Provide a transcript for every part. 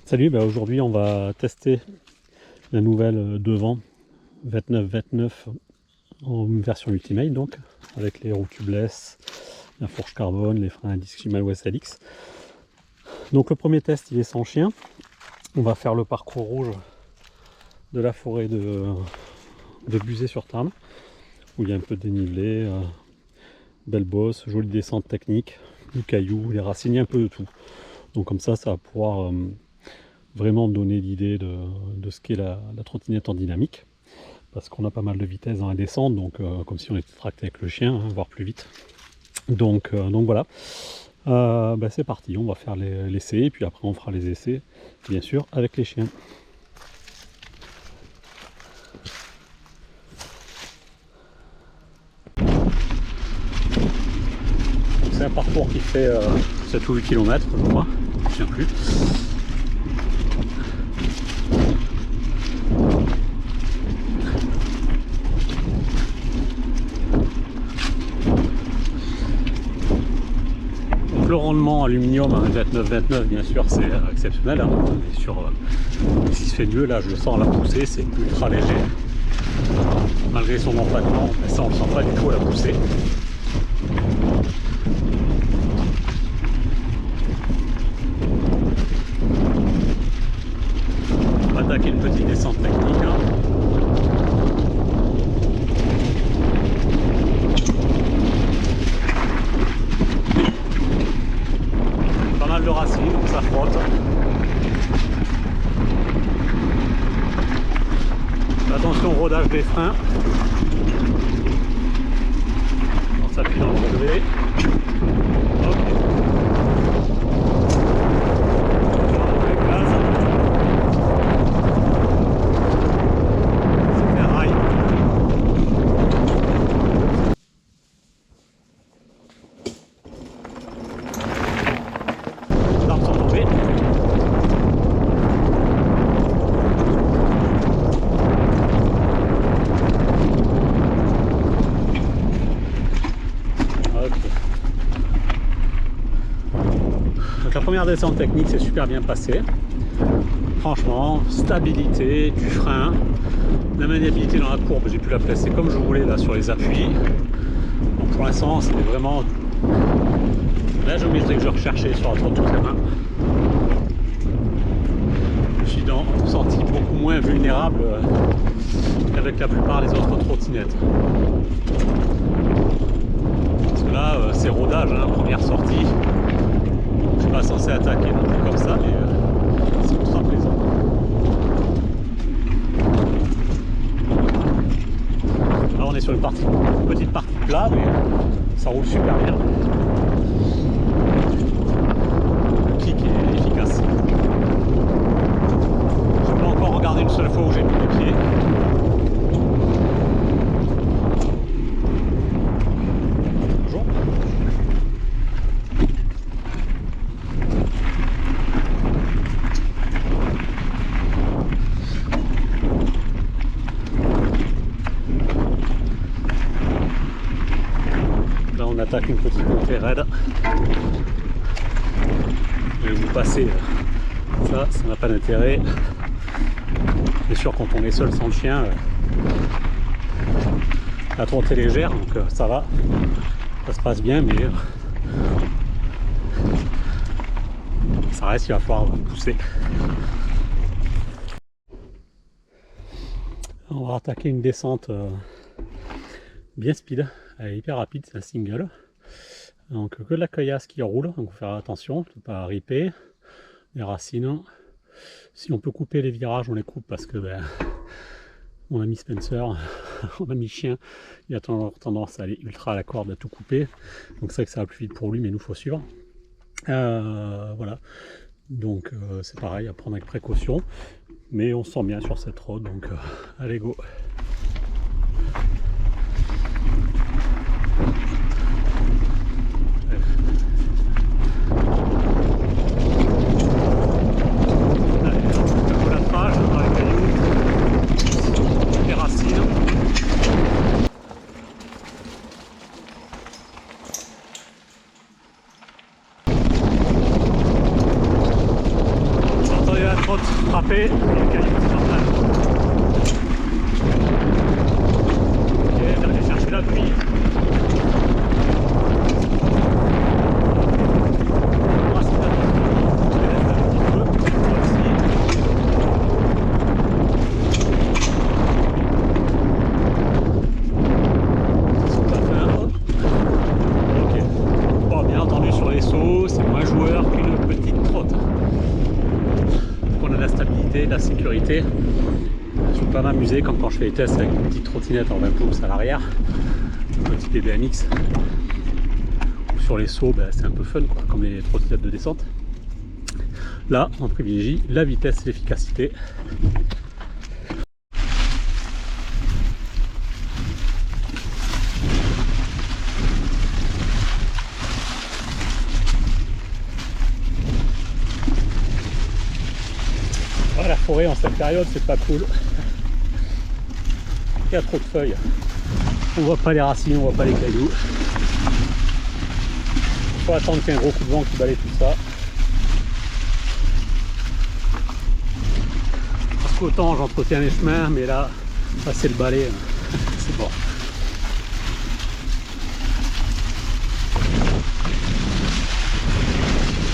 Salut, aujourd'hui on va tester la nouvelle Devant 2929 en version Ultimate, donc avec les roues tubeless, la fourche carbone, les freins à disque Shimano SLX. Donc le premier test il est sans chien. On va faire le parcours rouge de la forêt de Buzet-sur-Tarn, où il y a un peu de dénivelé, belle bosse, jolie descente technique, du caillou, les racines, il y a un peu de tout. Donc comme ça va pouvoir vraiment donner l'idée de ce qu'est la trottinette en dynamique, parce qu'on a pas mal de vitesse dans la descente, donc comme si on était tracté avec le chien, hein, voire plus vite. Donc voilà, c'est parti, on va faire l'essai, et puis après on fera les essais, bien sûr, avec les chiens. C'est un parcours qui fait 7 ou 8 km, je crois, je ne me souviens plus. Le rendement aluminium à 29-29 bien sûr c'est exceptionnel, hein. Et sur ce qui se fait mieux, là je le sens à la poussée, c'est ultra léger malgré son empattement, mais ça on le sent pas du tout à la poussée. On va attaquer une petite descente technique, hein. De racines, donc ça frotte. Attention au rodage des freins. On s'appuie dans le relevé. La première descente technique s'est super bien passée. Franchement, stabilité du frein, la maniabilité dans la courbe, j'ai pu la placer comme je voulais là sur les appuis. Donc pour l'instant, c'était vraiment la géométrie que je recherchais sur la trottinette à main. Je me suis senti beaucoup moins vulnérable qu'avec la plupart des autres trottinettes. Parce que là, c'est rodage, hein, première sortie. Je suis pas censé attaquer non plus comme ça, mais c'est ultra plaisant. Là on est sur une petite partie plat, mais ça roule super bien. Le kick est efficace. Je n'ai pas encore regardé une seule fois où j'ai mis les pieds. Bonjour. On attaque une petite montée raide. Je vais vous passer ça n'a pas d'intérêt. Bien sûr, quand on est seul sans le chien, la trotte est légère, donc ça va, ça se passe bien, mais ça reste, il va falloir pousser. On va attaquer une descente bien speed. Elle est hyper rapide, c'est un single. Donc que de la caillasse qui roule, donc il faut faire attention, ne pas ripper. Les racines. Si on peut couper les virages, on les coupe parce que mon ami Spencer, mon ami chien, il a tendance à aller ultra à la corde, à tout couper. Donc c'est vrai que ça va plus vite pour lui, mais nous faut suivre. Voilà. Donc c'est pareil, à prendre avec précaution. Mais on se sent bien sur cette road, donc allez go. rattrapé sur le caillou central. Ok, j'allais chercher l'appui. De la sécurité. Je peux pas m'amuser comme quand je fais les tests avec une petite trottinette en 20 pouces à l'arrière, un petit BMX. Sur les sauts, ben, c'est un peu fun quoi, comme les trottinettes de descente. Là, on privilégie la vitesse et l'efficacité. La forêt en cette période, c'est pas cool. Il y a trop de feuilles. On voit pas les racines, on voit pas les cailloux. Il faut attendre qu'il y ait un gros coup de vent qui balaye tout ça. Parce qu'autant j'entretiens les chemins, mais là, ça c'est le balai. C'est bon.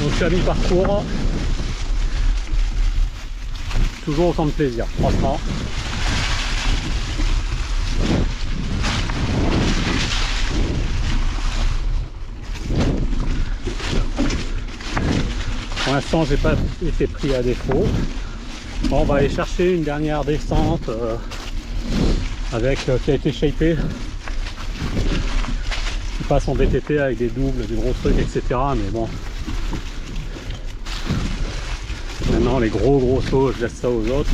Donc je suis à mi-parcours. Toujours autant de plaisir, franchement. Pour l'instant, j'ai pas été pris à défaut. Bon, on va aller chercher une dernière descente qui a été shapée. Qui passe en VTT avec des doubles, des gros trucs, etc. Mais bon. Maintenant les gros sauts, je laisse ça aux autres.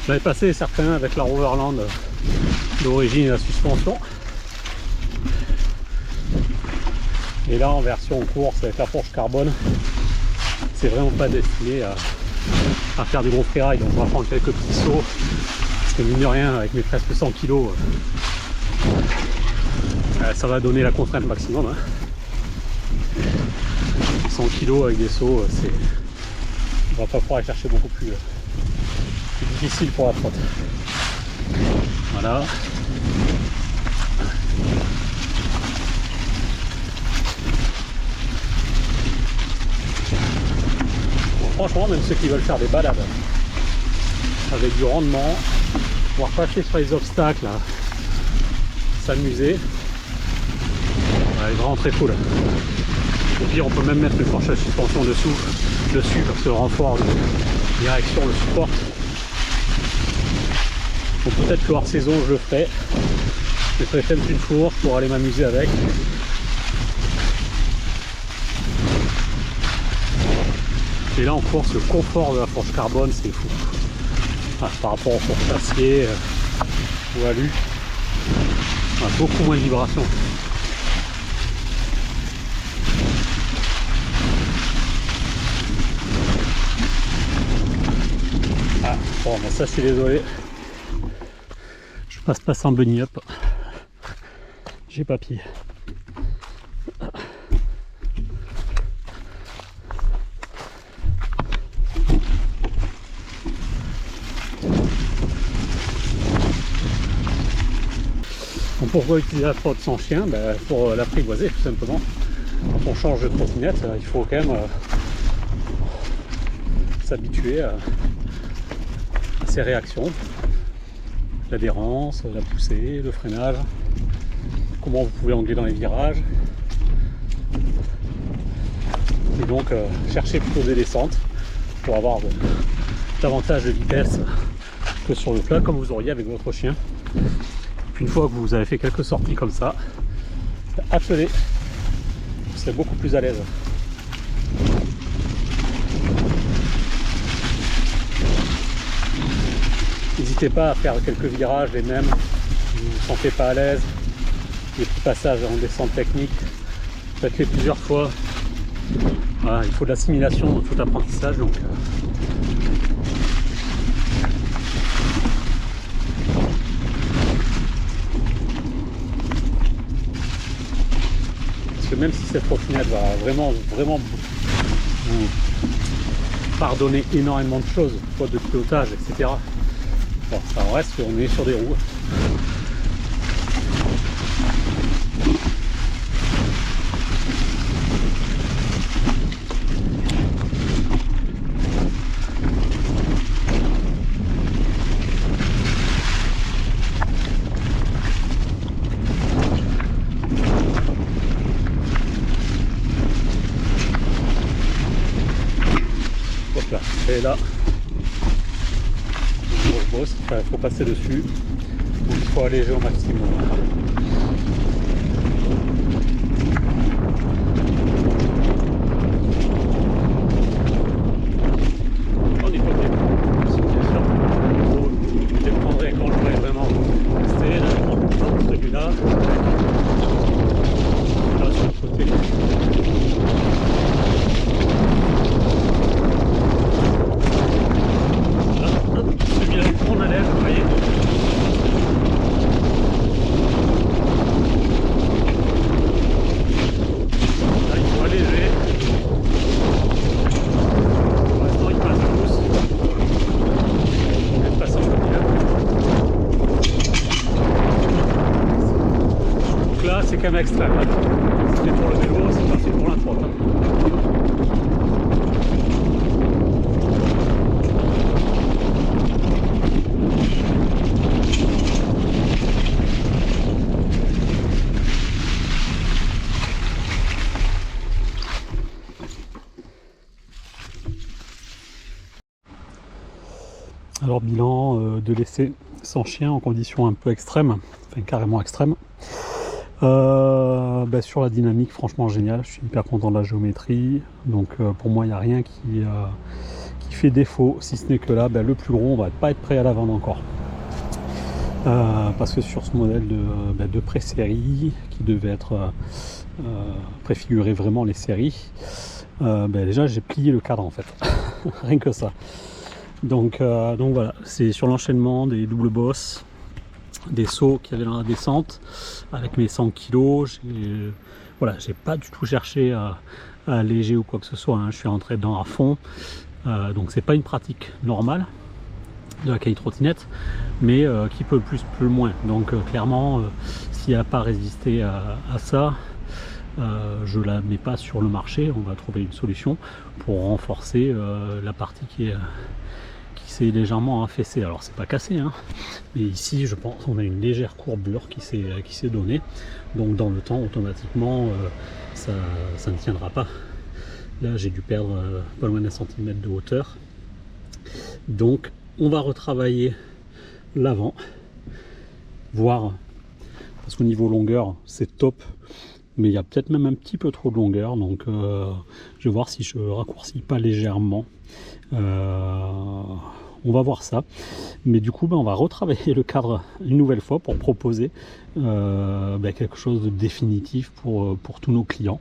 J'avais passé certains avec la Roverland d'origine et la suspension. Et là en version course avec la fourche carbone, c'est vraiment pas destiné à faire du gros freeride. Donc on va prendre quelques petits sauts. Parce que mine de rien, avec mes presque 100 kg, ça va donner la contrainte maximum. Hein. 100 kg avec des sauts, c'est... On va pas pouvoir aller chercher beaucoup plus difficile pour la trotte. Voilà. Bon, franchement, même ceux qui veulent faire des balades avec du rendement, pouvoir passer sur les obstacles, s'amuser, c'est vraiment très cool. Au pire, on peut même mettre une fourche à suspension dessus, comme ce renfort de direction le supporte. Donc peut-être que hors saison, je le ferai. Je ferai peut-être une fourche pour aller m'amuser avec. Et là, en course, le confort de la fourche carbone, c'est fou. Par rapport aux fourches acier ou alu, on a beaucoup moins de vibrations. Bon, mais ça, je suis désolé. Je passe pas sans bunny up. J'ai pas pied. Donc pourquoi utiliser la trotte sans chien? Pour l'apprivoiser tout simplement. Quand on change de trottinette, il faut quand même s'habituer à ses réactions, l'adhérence, la poussée, le freinage, comment vous pouvez angler dans les virages. Et donc chercher plutôt des descentes pour avoir davantage de vitesse que sur le plat comme vous auriez avec votre chien. Et puis une fois que vous avez fait quelques sorties comme ça, attelez, vous serez beaucoup plus à l'aise. N'hésitez pas à faire quelques virages les mêmes, si vous ne vous sentez pas à l'aise, des petits passages en descente technique, faites-les plusieurs fois. Voilà, il faut de l'assimilation dans tout apprentissage, donc parce que même si cette trottinette va vraiment pardonner énormément de choses, faute de pilotage, etc. Bon, ça reste qu'on est sur des roues. Hop là, et là, une grosse bosse, il faut passer dessus, donc il faut alléger au maximum. On y peut bien sûr, je les prendrai quand j'aurai vraiment testé, là je prends celui-là, là sur le côté. Celui-là, on enlève, vous voyez. Là, il faut alléger. Pour l'instant, il passe douce. On vient de passer en milieu. Donc là, c'est quand même extrême. C'était pour le vélo, c'est parti pour la trotte. Alors bilan de l'essai sans chien en conditions un peu extrêmes, enfin carrément extrêmes. Sur la dynamique, franchement génial, je suis hyper content de la géométrie, donc pour moi il n'y a rien qui fait défaut, si ce n'est que là, le plus gros on va pas être prêt à la vendre encore. Parce que sur ce modèle de pré-série qui devait être préfigurer vraiment les séries, déjà j'ai plié le cadre en fait, rien que ça. Donc voilà, c'est sur l'enchaînement des doubles bosses, des sauts qu'il y avait dans la descente, avec mes 100 kg, j'ai pas du tout cherché à alléger ou quoi que ce soit, hein. Je suis rentré dedans à fond, donc c'est pas une pratique normale de la caille trottinette, mais qui peut le plus, peut le moins. Donc clairement, si elle n'a pas résisté à ça, je la mets pas sur le marché, on va trouver une solution pour renforcer la partie qui s'est légèrement affaissée. Alors c'est pas cassé, hein, mais ici je pense qu'on a une légère courbure qui s'est donnée, donc dans le temps automatiquement ça ne tiendra pas. Là j'ai dû perdre pas loin d'un centimètre de hauteur, donc on va retravailler l'avant, voir, parce qu'au niveau longueur c'est top, mais il y a peut-être même un petit peu trop de longueur, donc je vais voir si je raccourcis pas légèrement. On va voir ça, mais du coup on va retravailler le cadre une nouvelle fois pour proposer quelque chose de définitif pour tous nos clients.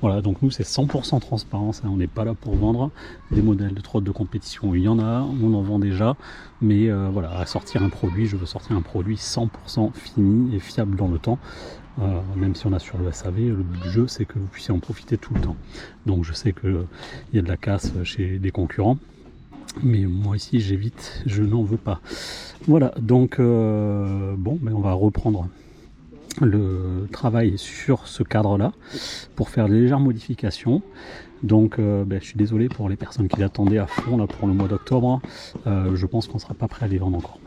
Voilà, donc nous c'est 100% transparence, hein, on n'est pas là pour vendre des modèles de trotte de compétition, il y en a, on en vend déjà, mais voilà, à sortir un produit, je veux sortir un produit 100% fini et fiable dans le temps. Même si on a sur le SAV, le but du jeu c'est que vous puissiez en profiter tout le temps. Donc je sais qu'il y a de la casse chez des concurrents, mais moi ici j'évite, je n'en veux pas. Voilà, donc on va reprendre le travail sur ce cadre là pour faire de légères modifications. Donc je suis désolé pour les personnes qui l'attendaient à fond là pour le mois d'octobre, je pense qu'on ne sera pas prêt à les vendre encore.